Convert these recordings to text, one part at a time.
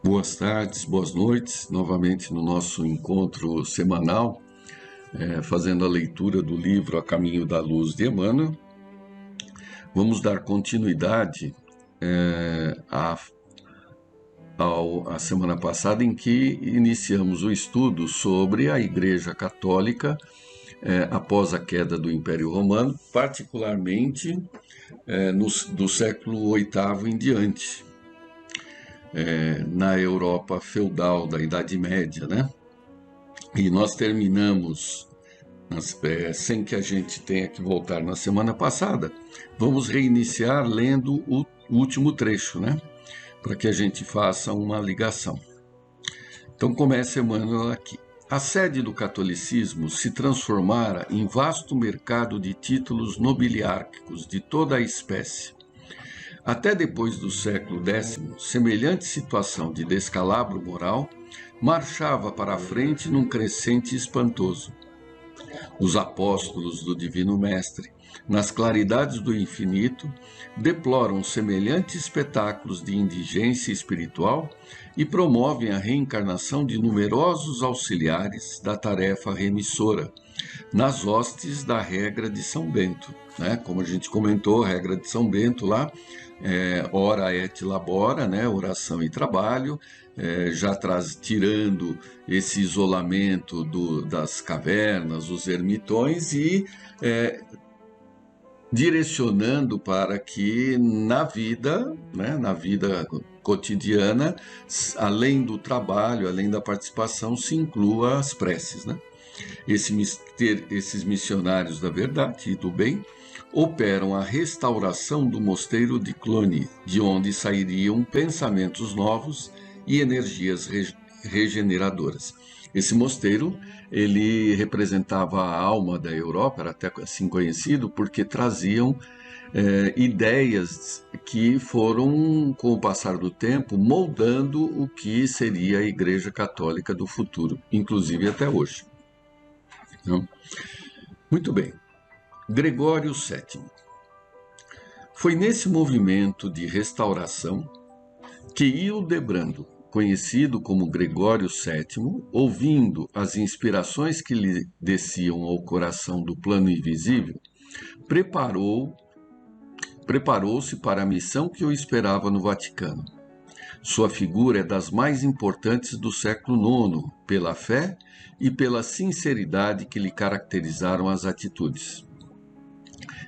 Boas tardes, boas noites, novamente no nosso encontro semanal, fazendo a leitura do livro A Caminho da Luz de Emmanuel. Vamos dar continuidade à semana passada, em que iniciamos o estudo sobre a Igreja Católica após a queda do Império Romano, particularmente do século VIII em diante. Na Europa feudal da Idade Média, né? E nós terminamos, sem que a gente tenha que voltar na semana passada, vamos reiniciar lendo o último trecho, né? Para que a gente faça uma ligação. Então começa Emmanuel aqui. A sede do catolicismo se transformara em vasto mercado de títulos nobiliárquicos de toda a espécie. Até depois do século X, semelhante situação de descalabro moral marchava para a frente num crescente espantoso. Os apóstolos do Divino Mestre, nas claridades do infinito, deploram semelhantes espetáculos de indigência espiritual e promovem a reencarnação de numerosos auxiliares da tarefa remissora, nas hostes da regra de São Bento, né? Como a gente comentou, a regra de São Bento lá, ora et labora, né? Oração e trabalho, já tirando esse isolamento das cavernas, os ermitões, e direcionando para que na vida, né, na vida cotidiana, além do trabalho, além da participação, se inclua as preces, né? Esses missionários da verdade e do bem operam a restauração do mosteiro de Cluny, de onde sairiam pensamentos novos e energias regeneradoras. Esse mosteiro, ele representava a alma da Europa, era até assim conhecido, porque traziam ideias que foram, com o passar do tempo, moldando o que seria a Igreja Católica do futuro, inclusive até hoje. Então, muito bem. Gregório VII. Foi nesse movimento de restauração que Hildebrando, conhecido como Gregório VII, ouvindo as inspirações que lhe desciam ao coração do plano invisível, preparou-se para a missão que o esperava no Vaticano. Sua figura é das mais importantes do século IX, pela fé e pela sinceridade que lhe caracterizaram as atitudes.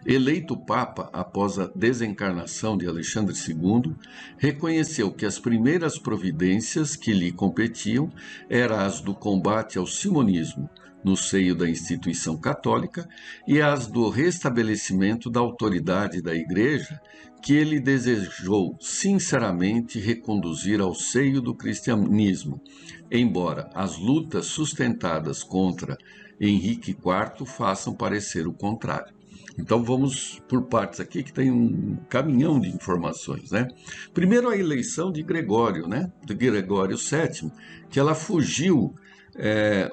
Eleito Papa após a desencarnação de Alexandre II, reconheceu que as primeiras providências que lhe competiam eram as do combate ao simonismo, no seio da instituição católica, e as do restabelecimento da autoridade da Igreja, que ele desejou sinceramente reconduzir ao seio do cristianismo, embora as lutas sustentadas contra Henrique IV façam parecer o contrário. Então vamos por partes aqui, que tem um caminhão de informações, né? Primeiro, a eleição de Gregório, né? De Gregório VII, que ela fugiu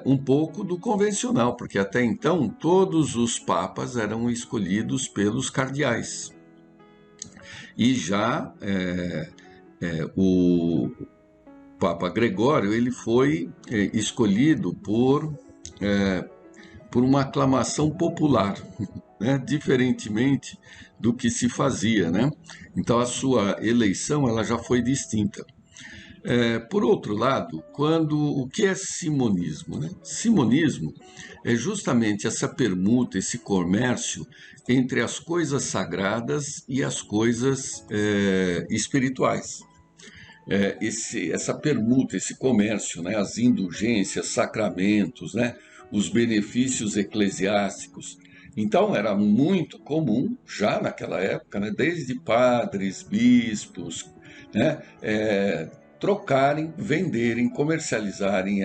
um pouco do convencional, porque até então todos os papas eram escolhidos pelos cardeais. E já o Papa Gregório, ele foi escolhido por uma aclamação popular, né? Diferentemente do que se fazia, né? Então a sua eleição ela já foi distinta. Por outro lado, o que é simonismo, né? Simonismo é justamente essa permuta, esse comércio entre as coisas sagradas e as coisas espirituais. Essa permuta, esse comércio, né? As indulgências, sacramentos, né? Os benefícios eclesiásticos. Então era muito comum, já naquela época, né? Desde padres, bispos, né? Trocarem, venderem, comercializarem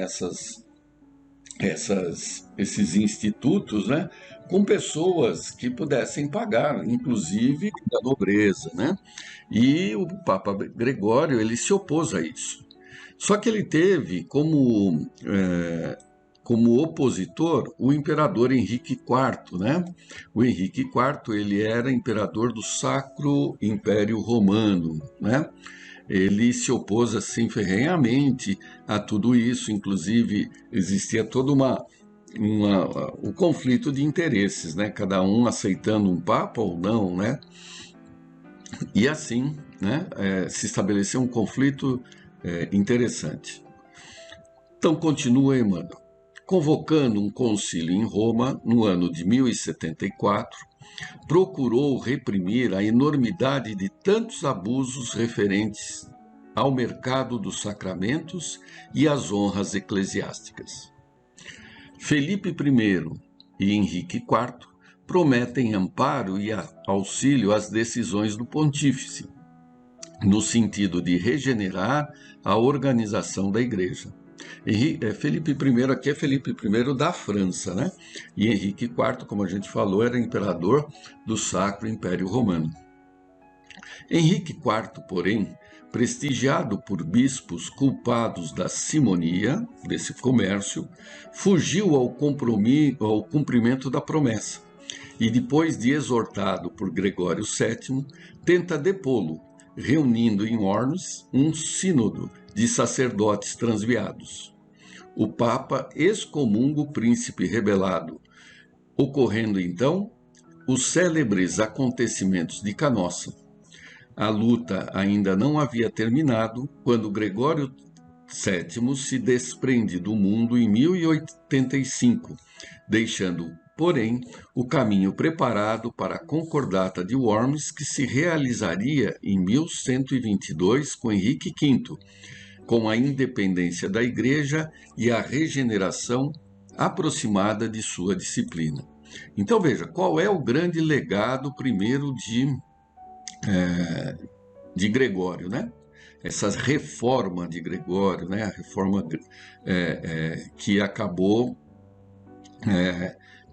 esses institutos, né, com pessoas que pudessem pagar, inclusive da nobreza, né? E o Papa Gregório ele se opôs a isso. Só que ele teve como opositor o imperador Henrique IV, né? O Henrique IV ele era imperador do Sacro Império Romano, né? ele se opôs assim ferrenhamente a tudo isso, inclusive existia toda um conflito de interesses, né? Cada um aceitando um papa ou não, né? E assim, né, se estabeleceu um conflito interessante. Então continua Emmanuel. Convocando um concílio em Roma no ano de 1074, procurou reprimir a enormidade de tantos abusos referentes ao mercado dos sacramentos e às honras eclesiásticas. Felipe I e Henrique IV prometem amparo e auxílio às decisões do pontífice, no sentido de regenerar a organização da Igreja. Felipe I aqui é Felipe I da França, né? E Henrique IV, como a gente falou, era imperador do Sacro Império Romano. Henrique IV, porém, prestigiado por bispos culpados da simonia, desse comércio, fugiu ao cumprimento da promessa e, depois de exortado por Gregório VII, tenta depô-lo, reunindo em Worms um sínodo de sacerdotes transviados. O Papa excomunga o príncipe rebelado, ocorrendo então os célebres acontecimentos de Canossa. A luta ainda não havia terminado quando Gregório VII se desprende do mundo em 1085, deixando, porém, o caminho preparado para a Concordata de Worms, que se realizaria em 1122 com Henrique V, com a independência da Igreja e a regeneração aproximada de sua disciplina. Então veja, qual é o grande legado primeiro de Gregório, né? Essa reforma de Gregório, né? A reforma que acabou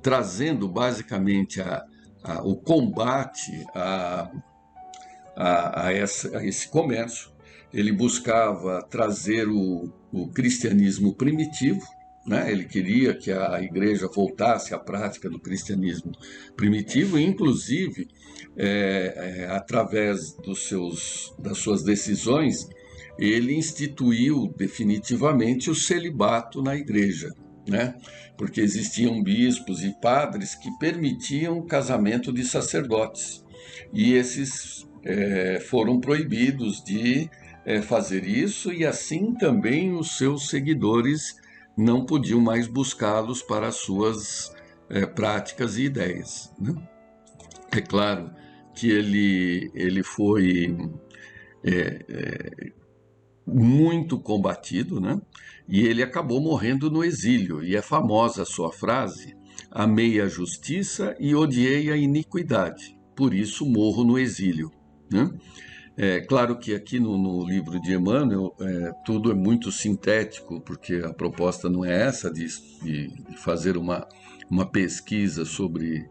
trazendo basicamente o combate a esse comércio. Ele buscava trazer o cristianismo primitivo, né? Ele queria que a igreja voltasse à prática do cristianismo primitivo, e inclusive, através das suas decisões, ele instituiu definitivamente o celibato na igreja, né? Porque existiam bispos e padres que permitiam o casamento de sacerdotes, e esses foram proibidos de fazer isso, e assim também os seus seguidores não podiam mais buscá-los para as suas práticas e ideias, né? É claro que ele foi muito combatido, né? E ele acabou morrendo no exílio, e é famosa a sua frase: amei a justiça e odiei a iniquidade, por isso morro no exílio, né? Claro que aqui no livro de Emmanuel tudo é muito sintético, porque a proposta não é essa de fazer uma pesquisa sobre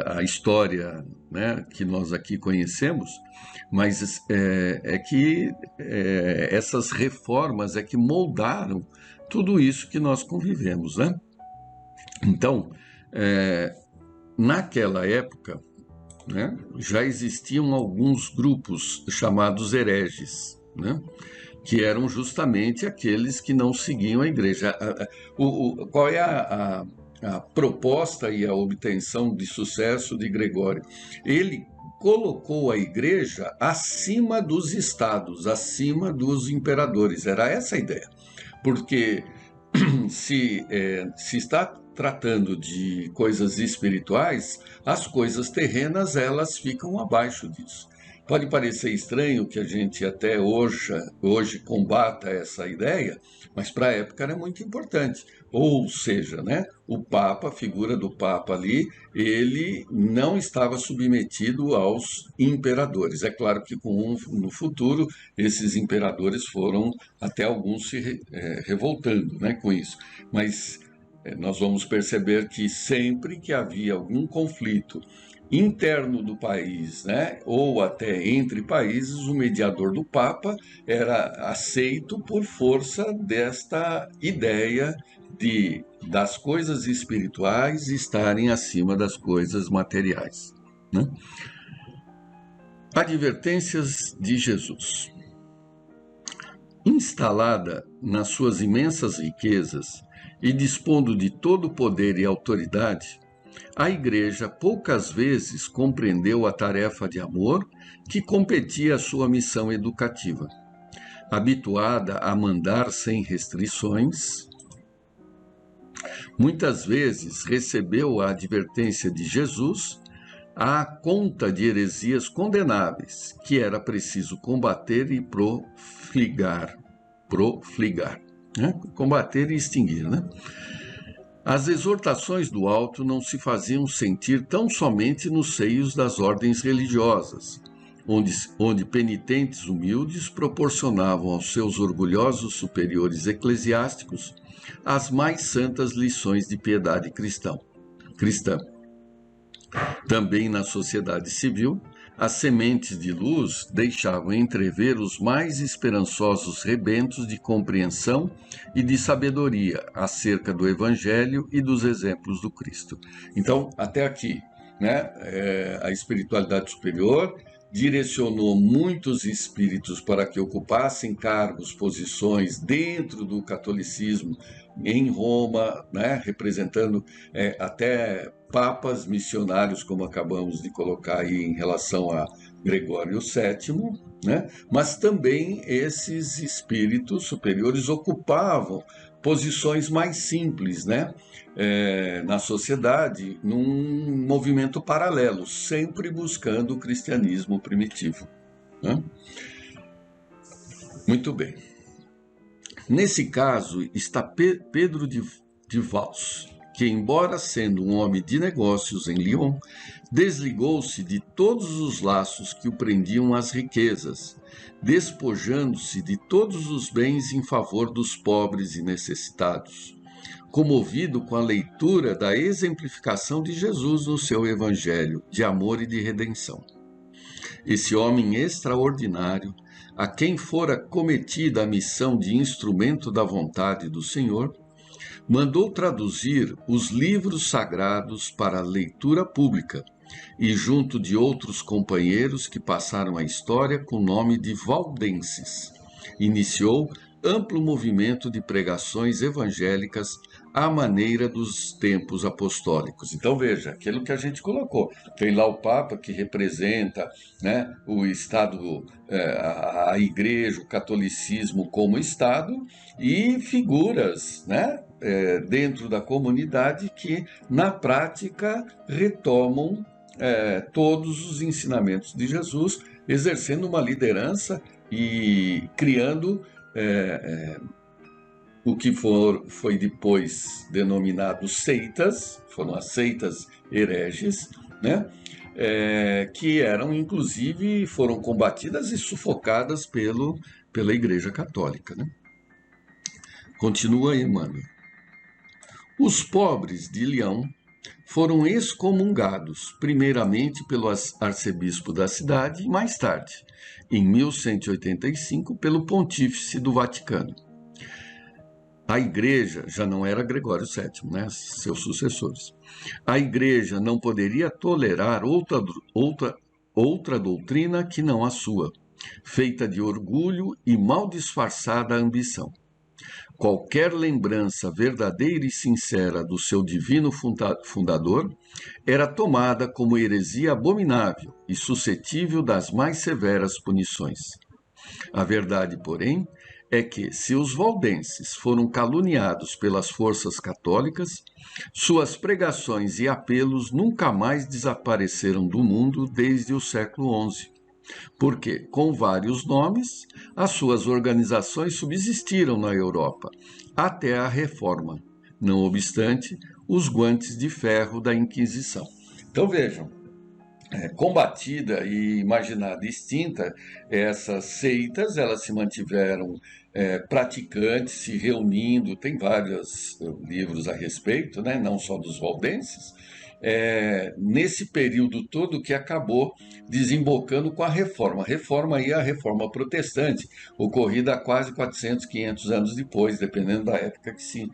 a história, né, que nós aqui conhecemos, mas que essas reformas que moldaram tudo isso que nós convivemos, né? Então, naquela época, né, já existiam alguns grupos chamados hereges, né, que eram justamente aqueles que não seguiam a igreja. Qual é a proposta e a obtenção de sucesso de Gregório? Ele colocou a igreja acima dos estados, acima dos imperadores. Era essa a ideia. Porque se está tratando de coisas espirituais, as coisas terrenas elas ficam abaixo disso. Pode parecer estranho que a gente até hoje combata essa ideia, mas para a época era muito importante. Ou seja, né, o Papa, a figura do Papa ali, ele não estava submetido aos imperadores. É claro que no futuro esses imperadores foram até alguns se revoltando, né, com isso. Mas nós vamos perceber que sempre que havia algum conflito interno do país, né, ou até entre países, o mediador do Papa era aceito por força desta ideia das coisas espirituais estarem acima das coisas materiais, né? Advertências de Jesus. Instalada nas suas imensas riquezas e dispondo de todo o poder e autoridade, a Igreja poucas vezes compreendeu a tarefa de amor que competia à sua missão educativa. Habituada a mandar sem restrições, muitas vezes recebeu a advertência de Jesus à conta de heresias condenáveis, que era preciso combater e profligar, né? Combater e extinguir, né? As exortações do alto não se faziam sentir tão somente nos seios das ordens religiosas, onde penitentes humildes proporcionavam aos seus orgulhosos superiores eclesiásticos as mais santas lições de piedade cristã. Também na sociedade civil, as sementes de luz deixavam entrever os mais esperançosos rebentos de compreensão e de sabedoria acerca do Evangelho e dos exemplos do Cristo. Então, até aqui, né, a espiritualidade superior direcionou muitos espíritos para que ocupassem cargos, posições dentro do catolicismo em Roma, né, representando até papas missionários, como acabamos de colocar aí em relação a Gregório VII, né? Mas também esses espíritos superiores ocupavam posições mais simples, né? Na sociedade, num movimento paralelo, sempre buscando o cristianismo primitivo, né? Muito bem. Nesse caso está Pedro de Vals, que, embora sendo um homem de negócios em Lyon, desligou-se de todos os laços que o prendiam às riquezas, despojando-se de todos os bens em favor dos pobres e necessitados, comovido com a leitura da exemplificação de Jesus no seu evangelho de amor e de redenção. Esse homem extraordinário, a quem fora cometida a missão de instrumento da vontade do Senhor, mandou traduzir os livros sagrados para a leitura pública e, junto de outros companheiros que passaram a história com o nome de valdenses, iniciou amplo movimento de pregações evangélicas à maneira dos tempos apostólicos. Então veja, aquilo que a gente colocou, tem lá o Papa que representa, né, o Estado, a Igreja, o catolicismo como Estado, e figuras, né, dentro da comunidade que na prática retomam todos os ensinamentos de Jesus, exercendo uma liderança e criando o que foi depois denominado seitas, foram as seitas hereges, né? Que eram, inclusive, foram combatidas e sufocadas pela Igreja Católica, né? Continua aí, Emmanuel. Os pobres de Lyon foram excomungados, primeiramente pelo arcebispo da cidade e mais tarde, em 1185, pelo pontífice do Vaticano. A Igreja já não era Gregório VII, né, seus sucessores. A Igreja não poderia tolerar outra doutrina que não a sua, feita de orgulho e mal disfarçada ambição. Qualquer lembrança verdadeira e sincera do seu divino fundador era tomada como heresia abominável e suscetível das mais severas punições. A verdade, porém, é que, se os valdenses foram caluniados pelas forças católicas, suas pregações e apelos nunca mais desapareceram do mundo desde o século XI, porque, com vários nomes, as suas organizações subsistiram na Europa, até a Reforma, não obstante os guantes de ferro da Inquisição. Então vejam, combatida e imaginada extinta, essas seitas elas se mantiveram praticantes, se reunindo, tem vários livros a respeito, né, não só dos valdenses, nesse período todo que acabou desembocando com a Reforma. A Reforma aí é a Reforma Protestante, ocorrida há quase 400, 500 anos depois, dependendo da época que se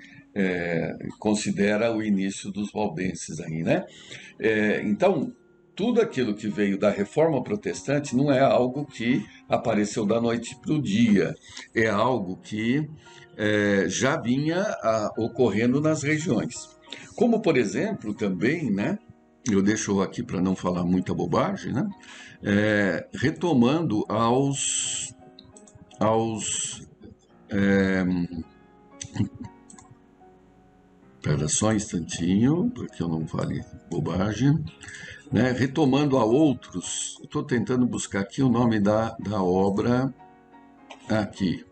considera o início dos valdenses aí, né? Então, tudo aquilo que veio da Reforma Protestante não é algo que apareceu da noite para o dia, é algo que já vinha ocorrendo nas regiões. Como, por exemplo, também, né, eu deixo aqui para não falar muita bobagem, né, retomando Espera só um instantinho, para que eu não fale bobagem. Né? Retomando a outros, estou tentando buscar aqui o nome da obra aqui.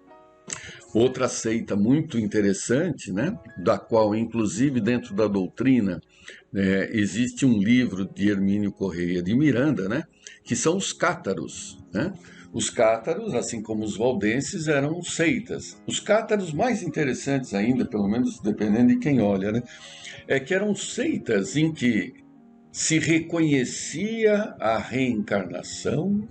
Outra seita muito interessante, né? Da qual, inclusive, dentro da doutrina, existe um livro de Hermínio Correia de Miranda, né? Que são os cátaros, né? Os cátaros, assim como os valdenses, eram seitas. Os cátaros mais interessantes ainda, pelo menos dependendo de quem olha, né? É que eram seitas em que se reconhecia a reencarnação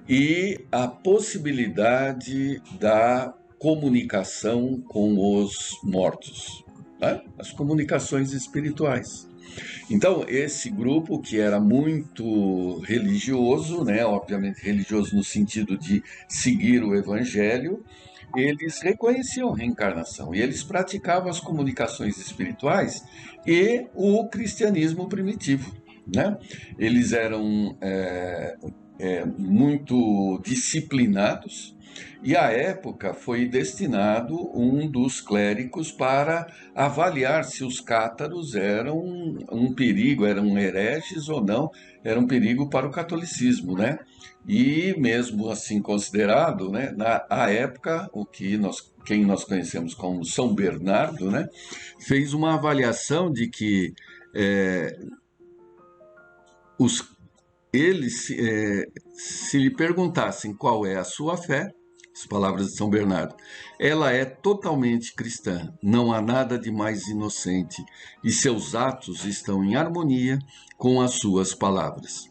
e a possibilidade da comunicação com os mortos, né? As comunicações espirituais. Então, esse grupo, que era muito religioso, né, obviamente religioso no sentido de seguir o evangelho, eles reconheciam a reencarnação e eles praticavam as comunicações espirituais e o cristianismo primitivo, né? Eles eram muito disciplinados, e à época foi destinado um dos clérigos para avaliar se os cátaros eram um perigo, eram hereges ou não, era um perigo para o catolicismo, né? E mesmo assim considerado, né, à época, quem nós conhecemos como São Bernardo, né, fez uma avaliação de que se lhe perguntassem qual é a sua fé, as palavras de São Bernardo, ela é totalmente cristã, não há nada de mais inocente, e seus atos estão em harmonia com as suas palavras.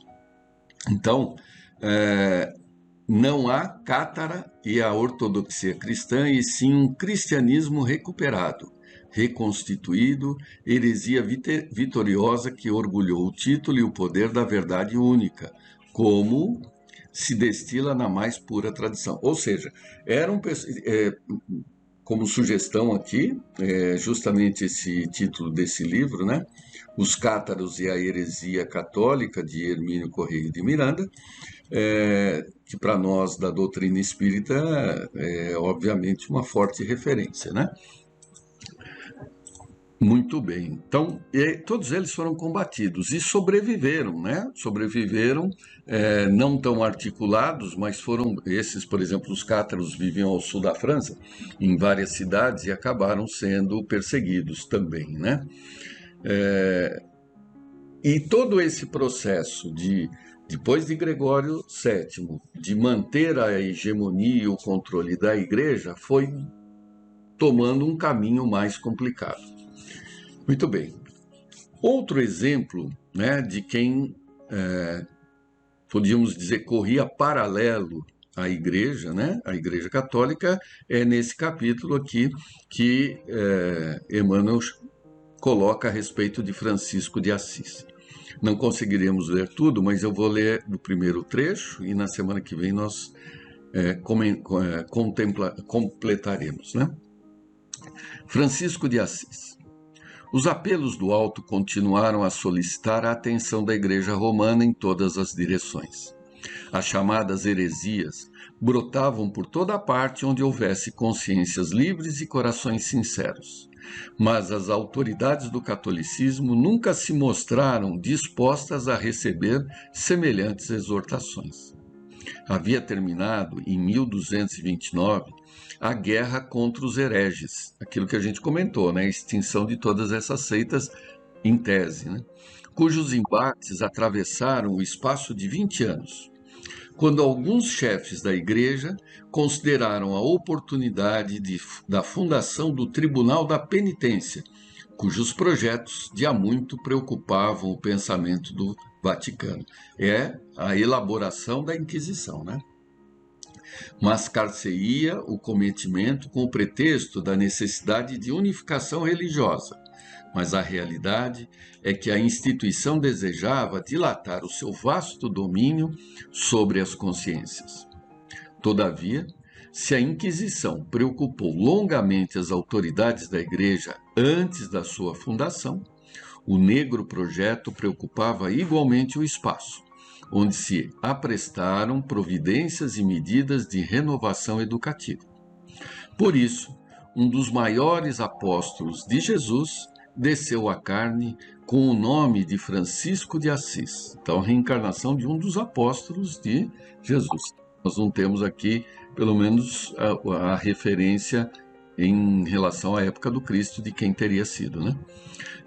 Então, não há cátara e a ortodoxia cristã, e sim um cristianismo recuperado, reconstituído, heresia vitoriosa que orgulhou o título e o poder da verdade única, como se destila na mais pura tradição. Ou seja, como sugestão aqui, justamente esse título desse livro, né? Os Cátaros e a Heresia Católica, de Hermínio Correia de Miranda, que para nós da doutrina espírita é obviamente uma forte referência, né? Muito bem. Então, todos eles foram combatidos e sobreviveram, né? Sobreviveram, não tão articulados, mas foram esses, por exemplo, os cátaros viviam ao sul da França, em várias cidades, e acabaram sendo perseguidos também, né? E todo esse processo depois de Gregório VII, de manter a hegemonia e o controle da Igreja, foi tomando um caminho mais complicado. Muito bem. Outro exemplo, né, de quem, podíamos dizer, corria paralelo à Igreja, né, a Igreja Católica, é nesse capítulo aqui que Emmanuel coloca a respeito de Francisco de Assis. Não conseguiremos ler tudo, mas eu vou ler o primeiro trecho e na semana que vem nós completaremos, né? Francisco de Assis. Os apelos do alto continuaram a solicitar a atenção da Igreja Romana em todas as direções. As chamadas heresias brotavam por toda parte onde houvesse consciências livres e corações sinceros. Mas as autoridades do catolicismo nunca se mostraram dispostas a receber semelhantes exortações. Havia terminado, em 1229, a guerra contra os hereges, aquilo que a gente comentou, né? A extinção de todas essas seitas em tese, né? Cujos embates atravessaram o espaço de 20 anos, quando alguns chefes da Igreja consideraram a oportunidade da fundação do Tribunal da Penitência, cujos projetos de há muito preocupavam o pensamento do Vaticano. É a elaboração da Inquisição, né? Mascar-se-ia o cometimento com o pretexto da necessidade de unificação religiosa, mas a realidade é que a instituição desejava dilatar o seu vasto domínio sobre as consciências. Todavia, se a Inquisição preocupou longamente as autoridades da Igreja antes da sua fundação, o negro projeto preocupava igualmente o espaço, onde se aprestaram providências e medidas de renovação educativa. Por isso, um dos maiores apóstolos de Jesus desceu à carne com o nome de Francisco de Assis. Então, a reencarnação de um dos apóstolos de Jesus. Nós não temos aqui, pelo menos, a referência em relação à época do Cristo de quem teria sido, né?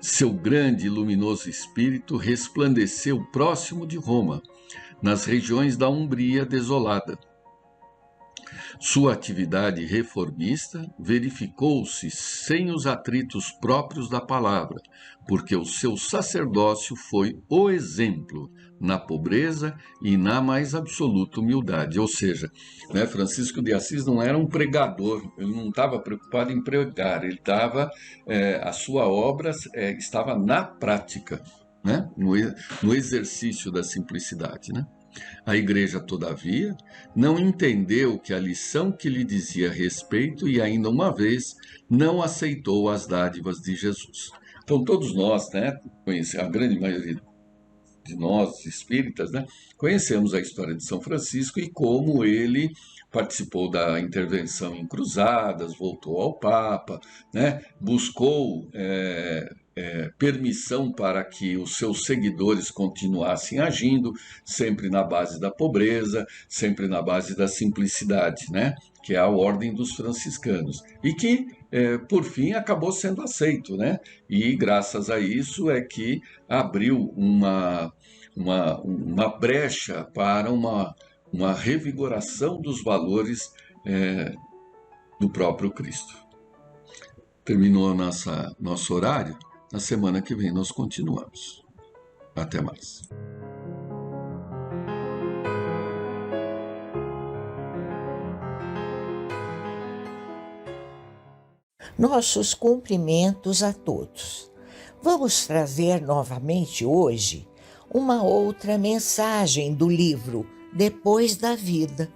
Seu grande e luminoso espírito resplandeceu próximo de Roma, nas regiões da Umbria desolada. Sua atividade reformista verificou-se sem os atritos próprios da palavra, porque o seu sacerdócio foi o exemplo na pobreza e na mais absoluta humildade. Ou seja, né, Francisco de Assis não era um pregador, ele não estava preocupado em pregar, ele estava, a sua obra estava na prática, né, no exercício da simplicidade, né? A Igreja, todavia, não entendeu que a lição que lhe dizia respeito e, ainda uma vez, não aceitou as dádivas de Jesus. Então, todos nós, né, a grande maioria de nós, espíritas, né, conhecemos a história de São Francisco e como ele participou da intervenção em cruzadas, voltou ao Papa, né, buscou permissão para que os seus seguidores continuassem agindo, sempre na base da pobreza, sempre na base da simplicidade, né? Que é a ordem dos franciscanos. E que, por fim, acabou sendo aceito, né? E graças a isso é que abriu uma brecha para uma revigoração dos valores do próprio Cristo. Terminou nosso horário. Na semana que vem nós continuamos. Até mais. Nossos cumprimentos a todos. Vamos trazer novamente hoje uma outra mensagem do livro Depois da Vida,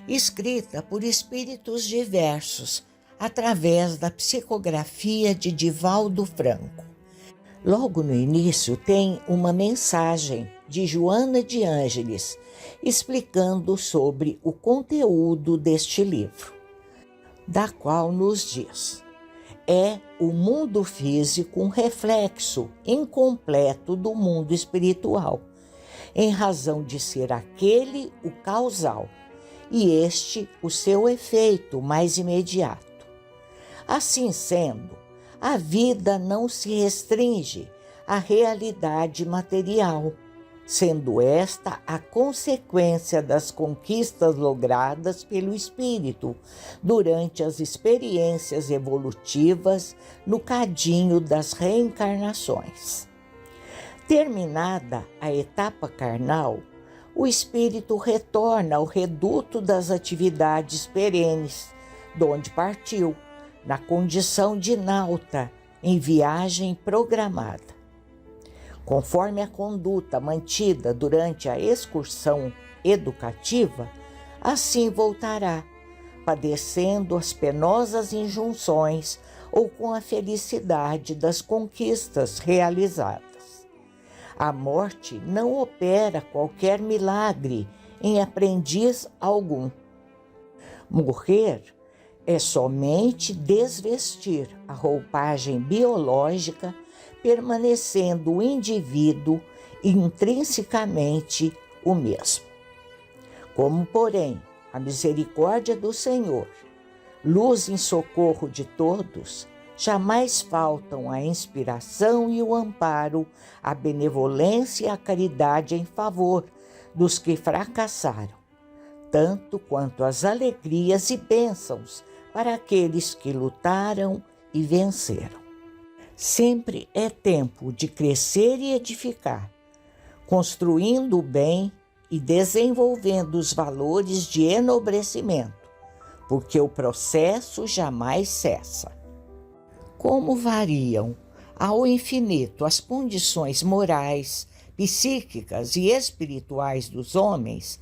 escrita por espíritos diversos, através da psicografia de Divaldo Franco. Logo no início tem uma mensagem de Joana de Ângeles, explicando sobre o conteúdo deste livro, da qual nos diz: é o mundo físico um reflexo incompleto do mundo espiritual, em razão de ser aquele o causal, e este o seu efeito mais imediato. Assim sendo, a vida não se restringe à realidade material, sendo esta a consequência das conquistas logradas pelo espírito durante as experiências evolutivas no cadinho das reencarnações. Terminada a etapa carnal, o espírito retorna ao reduto das atividades perenes, donde partiu, na condição de nauta, em viagem programada. Conforme a conduta mantida durante a excursão educativa, assim voltará, padecendo as penosas injunções ou com a felicidade das conquistas realizadas. A morte não opera qualquer milagre em aprendiz algum. Morrer é somente desvestir a roupagem biológica, permanecendo o indivíduo intrinsecamente o mesmo. Como, porém, a misericórdia do Senhor, luz em socorro de todos, jamais faltam a inspiração e o amparo, a benevolência e a caridade em favor dos que fracassaram, tanto quanto as alegrias e bênçãos para aqueles que lutaram e venceram. Sempre é tempo de crescer e edificar, construindo o bem e desenvolvendo os valores de enobrecimento, porque o processo jamais cessa. Como variam ao infinito as condições morais, psíquicas e espirituais dos homens,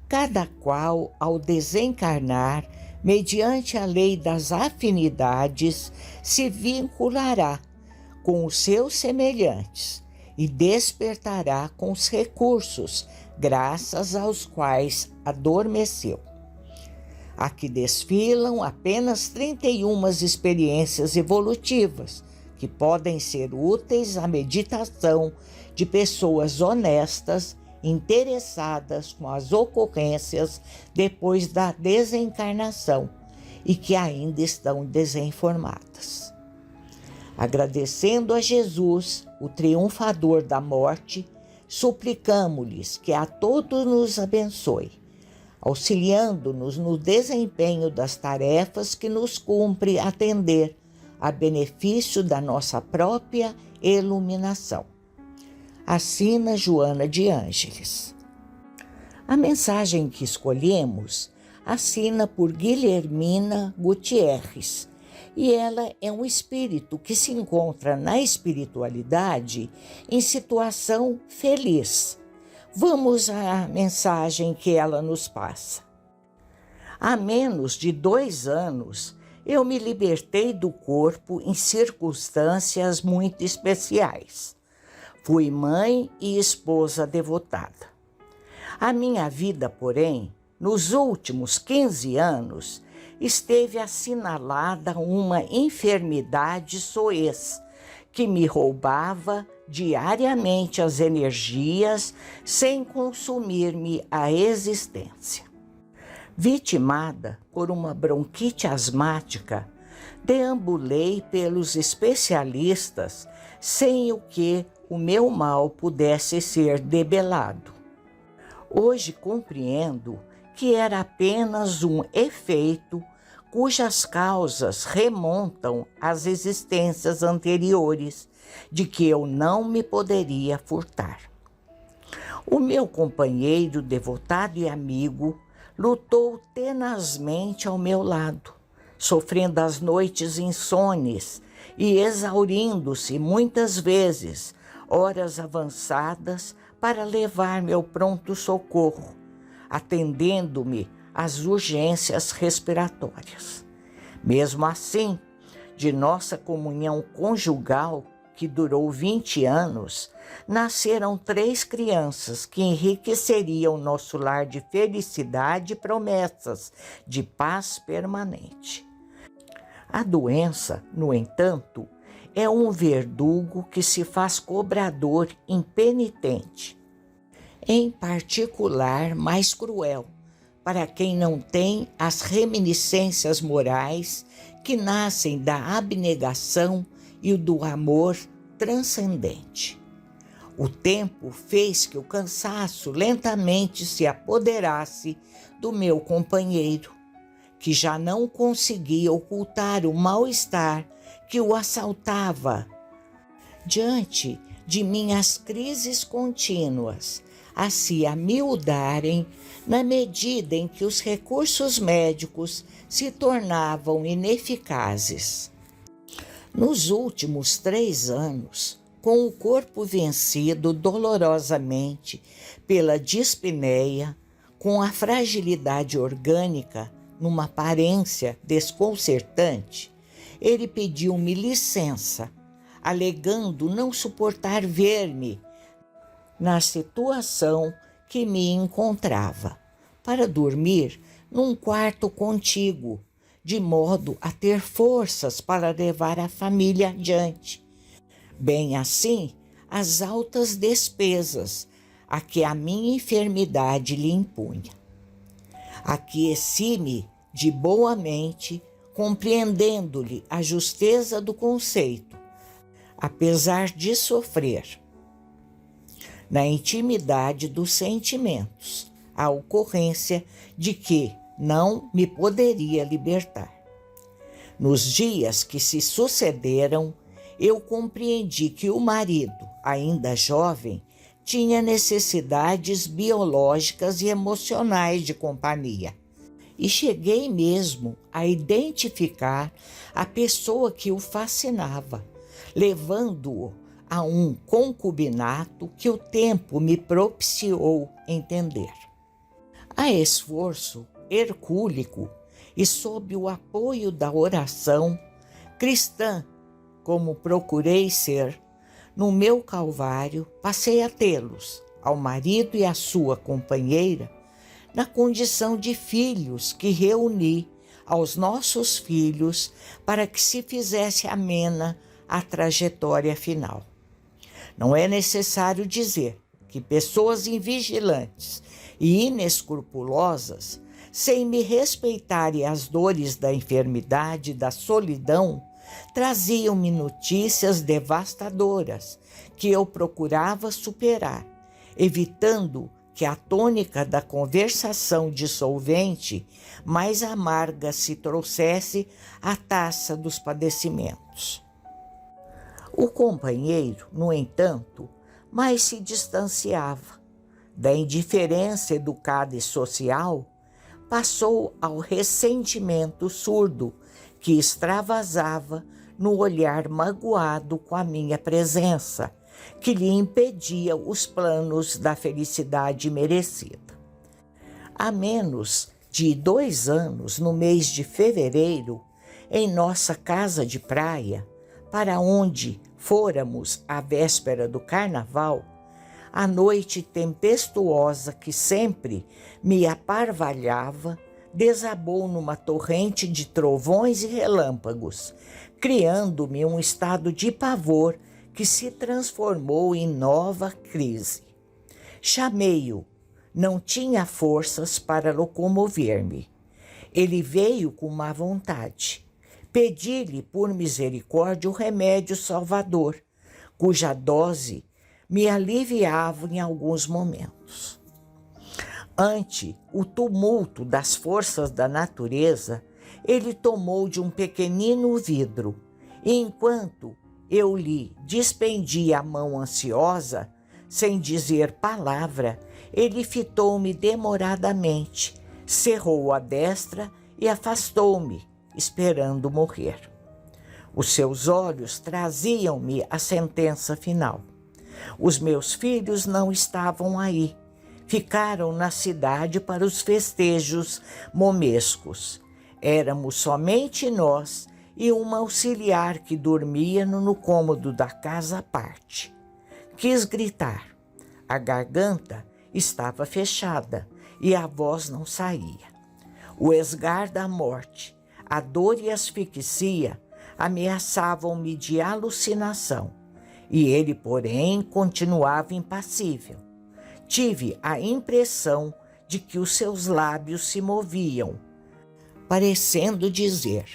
cada qual, ao desencarnar, mediante a lei das afinidades, se vinculará com os seus semelhantes e despertará com os recursos, graças aos quais adormeceu. Aqui desfilam apenas 31 experiências evolutivas, que podem ser úteis à meditação de pessoas honestas, interessadas com as ocorrências depois da desencarnação e que ainda estão desinformadas. Agradecendo a Jesus, o triunfador da morte, suplicamo-lhes que a todos nos abençoe, auxiliando-nos no desempenho das tarefas que nos cumpre atender, a benefício da nossa própria iluminação. Assina Joana de Ângeles. A mensagem que escolhemos assina por Guilhermina Gutierrez, e ela é um espírito que se encontra na espiritualidade em situação feliz. Vamos à mensagem que ela nos passa. Há menos de 2 anos, eu me libertei do corpo em circunstâncias muito especiais. Fui mãe e esposa devotada. A minha vida, porém, nos últimos 15 anos, esteve assinalada uma enfermidade soez, que me roubava diariamente as energias sem consumir-me a existência. Vitimada por uma bronquite asmática, deambulei pelos especialistas sem o que o meu mal pudesse ser debelado. Hoje compreendo que era apenas um efeito cujas causas remontam às existências anteriores, de que eu não me poderia furtar. O meu companheiro devotado e amigo lutou tenazmente ao meu lado, sofrendo as noites insones e exaurindo-se muitas vezes, horas avançadas, para levar-me ao pronto-socorro, atendendo-me às urgências respiratórias. Mesmo assim, de nossa comunhão conjugal, que durou 20 anos, nasceram 3 crianças que enriqueceriam nosso lar de felicidade e promessas de paz permanente. A doença, no entanto, é um verdugo que se faz cobrador impenitente, em particular mais cruel, para quem não tem as reminiscências morais que nascem da abnegação e do amor transcendente. O tempo fez que o cansaço lentamente se apoderasse do meu companheiro, que já não conseguia ocultar o mal-estar que o assaltava. Diante de minhas crises contínuas a se amiudarem na medida em que os recursos médicos se tornavam ineficazes. Nos últimos 3 anos, com o corpo vencido dolorosamente pela dispneia, com a fragilidade orgânica numa aparência desconcertante, ele pediu-me licença, alegando não suportar ver-me na situação que me encontrava, para dormir num quarto contíguo, de modo a ter forças para levar a família adiante. Bem assim, as altas despesas a que a minha enfermidade lhe impunha. Aqueci-me de boa mente, compreendendo-lhe a justeza do conceito, apesar de sofrer, na intimidade dos sentimentos, a ocorrência de que não me poderia libertar. Nos dias que se sucederam, eu compreendi que o marido, ainda jovem, tinha necessidades biológicas e emocionais de companhia. E cheguei mesmo a identificar a pessoa que o fascinava, levando-o a um concubinato que o tempo me propiciou entender. A esforço hercúlico e sob o apoio da oração cristã, como procurei ser, no meu calvário passei a tê-los, ao marido e à sua companheira, na condição de filhos que reuni aos nossos filhos para que se fizesse amena a trajetória final. Não é necessário dizer que pessoas invigilantes e inescrupulosas, sem me respeitarem as dores da enfermidade e da solidão, traziam-me notícias devastadoras que eu procurava superar, evitando que a tônica da conversação dissolvente mais amarga se trouxesse à taça dos padecimentos. O companheiro, no entanto, mais se distanciava. Da indiferença educada e social, passou ao ressentimento surdo que extravasava no olhar magoado com a minha presença, que lhe impedia os planos da felicidade merecida. Há menos de 2 anos, no mês de fevereiro, em nossa casa de praia, para onde fôramos à véspera do carnaval, a noite tempestuosa que sempre me aparvalhava desabou numa torrente de trovões e relâmpagos, criando-me um estado de pavor que se transformou em nova crise. Chamei-o, não tinha forças para locomover-me. Ele veio com má vontade. Pedi-lhe por misericórdia o remédio salvador, cuja dose me aliviava em alguns momentos. Ante o tumulto das forças da natureza, ele tomou de um pequenino vidro, e enquanto eu lhe dispendia a mão ansiosa, sem dizer palavra, ele fitou-me demoradamente, cerrou a destra e afastou-me, esperando morrer. Os seus olhos traziam-me a sentença final. Os meus filhos não estavam aí. Ficaram na cidade para os festejos momescos. Éramos somente nós e uma auxiliar que dormia no cômodo da casa à parte. Quis gritar. A garganta estava fechada e a voz não saía. O esgar da morte, a dor e a asfixia ameaçavam-me de alucinação. E ele, porém, continuava impassível. Tive a impressão de que os seus lábios se moviam, parecendo dizer: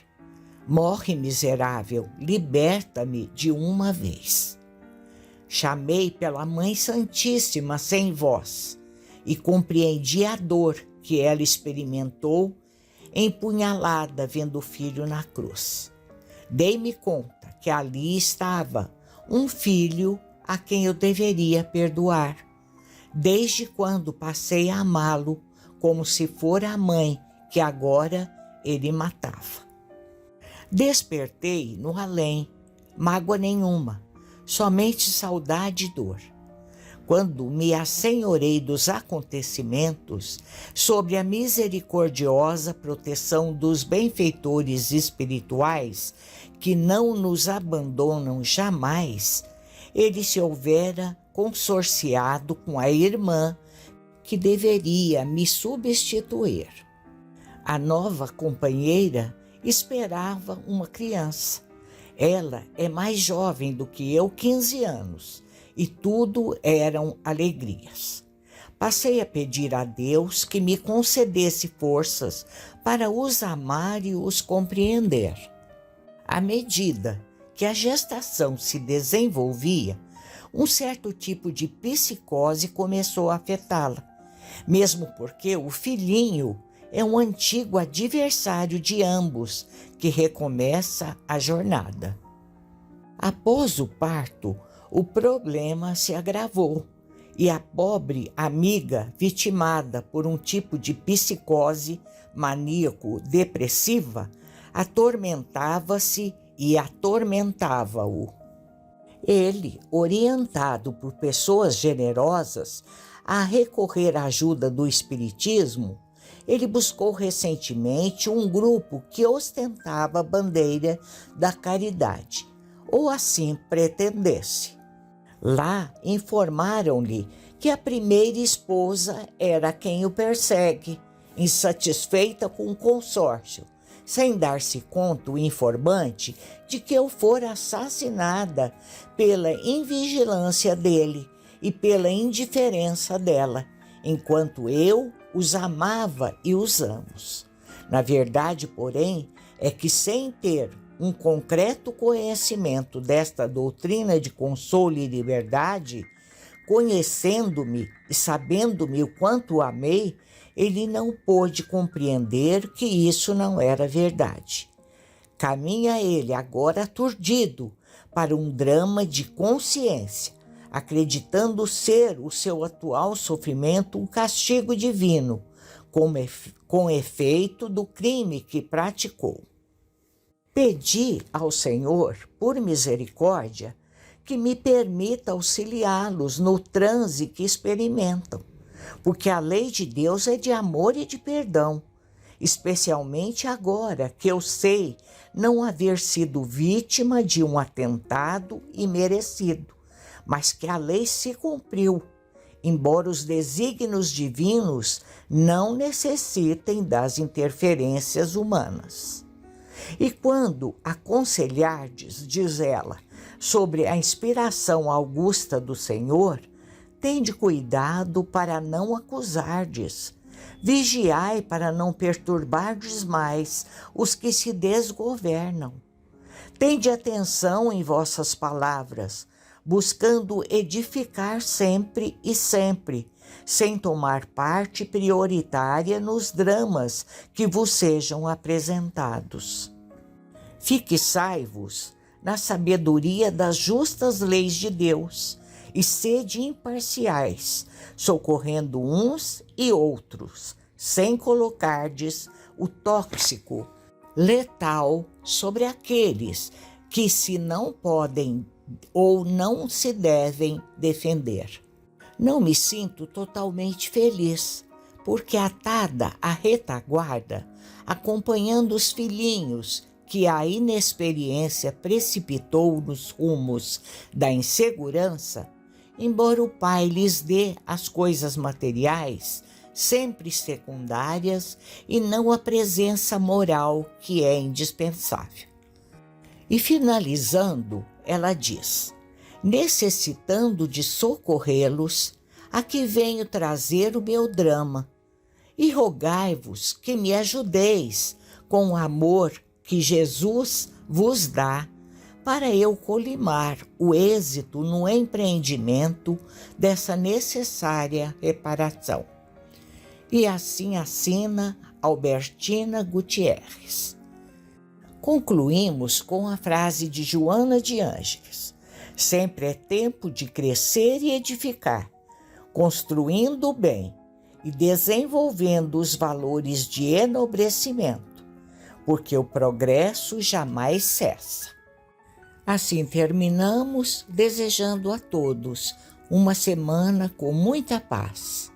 morre, miserável, liberta-me de uma vez. Chamei pela Mãe Santíssima sem voz e compreendi a dor que ela experimentou, empunhalada vendo o filho na cruz. Dei-me conta que ali estava um filho a quem eu deveria perdoar, desde quando passei a amá-lo como se fora a mãe que agora ele matava. Despertei no além, mágoa nenhuma, somente saudade e dor. Quando me assenhorei dos acontecimentos, sob a misericordiosa proteção dos benfeitores espirituais que não nos abandonam jamais, ele se houvera consorciado com a irmã que deveria me substituir. A nova companheira esperava uma criança. Ela é mais jovem do que eu, 15 anos, e tudo eram alegrias. Passei a pedir a Deus que me concedesse forças para os amar e os compreender. À medida que a gestação se desenvolvia, um certo tipo de psicose começou a afetá-la, mesmo porque o filhinho é um antigo adversário de ambos que recomeça a jornada. Após o parto, o problema se agravou e a pobre amiga, vitimada por um tipo de psicose maníaco-depressiva, atormentava-se e atormentava-o. Ele, orientado por pessoas generosas a recorrer à ajuda do Espiritismo, ele buscou recentemente um grupo que ostentava a bandeira da caridade, ou assim pretendesse. Lá informaram-lhe que a primeira esposa era quem o persegue, insatisfeita com o consórcio, sem dar-se conta o informante de que eu fora assassinada pela invigilância dele e pela indiferença dela, enquanto eu os amava e os amo. Na verdade, porém, é que sem ter um concreto conhecimento desta doutrina de consolo e liberdade, conhecendo-me e sabendo-me o quanto o amei, ele não pôde compreender que isso não era verdade. Caminha ele agora aturdido para um drama de consciência, acreditando ser o seu atual sofrimento um castigo divino, com efeito do crime que praticou. Pedi ao Senhor, por misericórdia, que me permita auxiliá-los no transe que experimentam, porque a lei de Deus é de amor e de perdão, especialmente agora que eu sei não haver sido vítima de um atentado imerecido, mas que a lei se cumpriu, embora os desígnios divinos não necessitem das interferências humanas. E quando aconselhardes, diz ela, sobre a inspiração augusta do Senhor, tende cuidado para não acusardes. Vigiai para não perturbardes mais os que se desgovernam. Tende atenção em vossas palavras, buscando edificar sempre e sempre, sem tomar parte prioritária nos dramas que vos sejam apresentados. Fixai-vos na sabedoria das justas leis de Deus e sede imparciais, socorrendo uns e outros, sem colocardes o tóxico letal sobre aqueles que se não podem ou não se devem defender. Não me sinto totalmente feliz, porque atada à retaguarda, acompanhando os filhinhos que a inexperiência precipitou nos rumos da insegurança, embora o pai lhes dê as coisas materiais, sempre secundárias, e não a presença moral que é indispensável. E finalizando, ela diz: necessitando de socorrê-los, aqui venho trazer o meu drama, e rogai-vos que me ajudeis com o amor que Jesus vos dá, para eu colimar o êxito no empreendimento dessa necessária reparação. E assim assina Albertina Gutierrez. Concluímos com a frase de Joana de Ângeles: sempre é tempo de crescer e edificar, construindo o bem e desenvolvendo os valores de enobrecimento, porque o progresso jamais cessa. Assim terminamos, desejando a todos uma semana com muita paz.